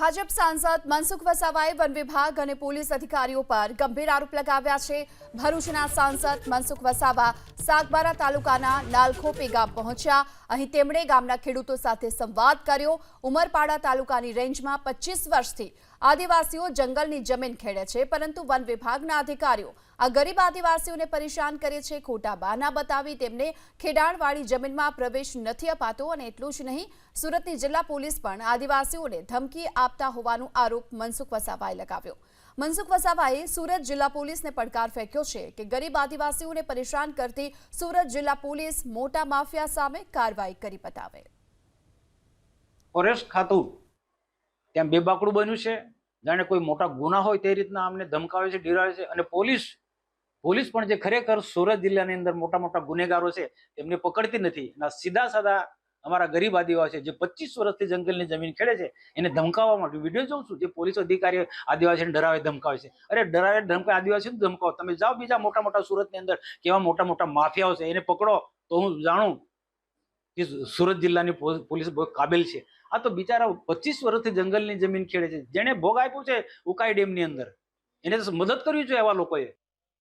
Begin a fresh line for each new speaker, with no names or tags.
ભાજપ સાંસદ મનસુખ વસાવાએ વન વિભાગ અને પોલીસ અધિકારીઓ પર ગંભીર આરોપ લગાવ્યા છે। ભરૂચના સાંસદ મનસુખ વસાવા સાગબારા તાલુકાના નાલખોપી ગામ પહોંચ્યા। અહીં તેમણે ગામના ખેડૂતો સાથે સંવાદ કર્યો। ઉમરપાડા તાલુકાની રેન્જમાં 25 વર્ષથી આદિવાસીઓ જંગલની જમીન ખેડે છે, પરંતુ વન વિભાગના અધિકારીઓ આ ગરીબ આદિવાસીઓને પરેશાન કરે છે। ખોટા બહાના બતાવી તેમને ખેડાણવાળી જમીનમાં પ્રવેશ નથી અપાતો અને એટલું જ નહીં, સુરતની જિલ્લા પોલીસ પણ આદિવાસીઓને ધમકી આપતા હોવાનો આરોપ મનસુખ વસાવાએ લગાવ્યો। મનસુખ વસાવાએ સુરત જિલ્લા પોલીસને પડકાર ફેંક્યો છે કે ગરીબ આદિવાસીઓને પરેશાન કરતી સુરત જિલ્લા પોલીસ મોટા માફિયા સામે કાર્યવાહી કરી બતાવે।
ફોરેસ્ટ ખાતું ત્યાં બેબાકડું બન્યું છે, જાણે કોઈ મોટા ગુના હોય તે રીતના અમને ધમકાવે છે, ડરાવે છે। અને પોલીસ પણ જે ખરેખર સુરત જિલ્લાની અંદર મોટા મોટા ગુનેગારો છે તેમને પકડતી નથી। સીધા સાદા અમારા ગરીબ આદિવાસી જે 25 વર્ષથી જંગલની જમીન ખેડે છે એને ધમકાવવા માટે વિડીયો જોઉં છું, જે પોલીસ અધિકારી આદિવાસીને ડરાવે ધમકાવે છે। અરે ડરાવે ધમકાવે આદિવાસીને ધમકાવો, તમે જાઓ બીજા મોટા મોટા સુરતની અંદર કેવા મોટા મોટા માફિયાઓ છે એને પકડો, તો હું જાણું કે સુરત જિલ્લાની પોલીસ બહુ કાબિલ છે। આ તો બિચારા 25 વર્ષથી જંગલની જમીન ખેડે છે, જેને ભોગ આપ્યો છે ઉકાઈ ડેમની અંદર, એને મદદ કરવી જોઈએ આવા લોકોએ।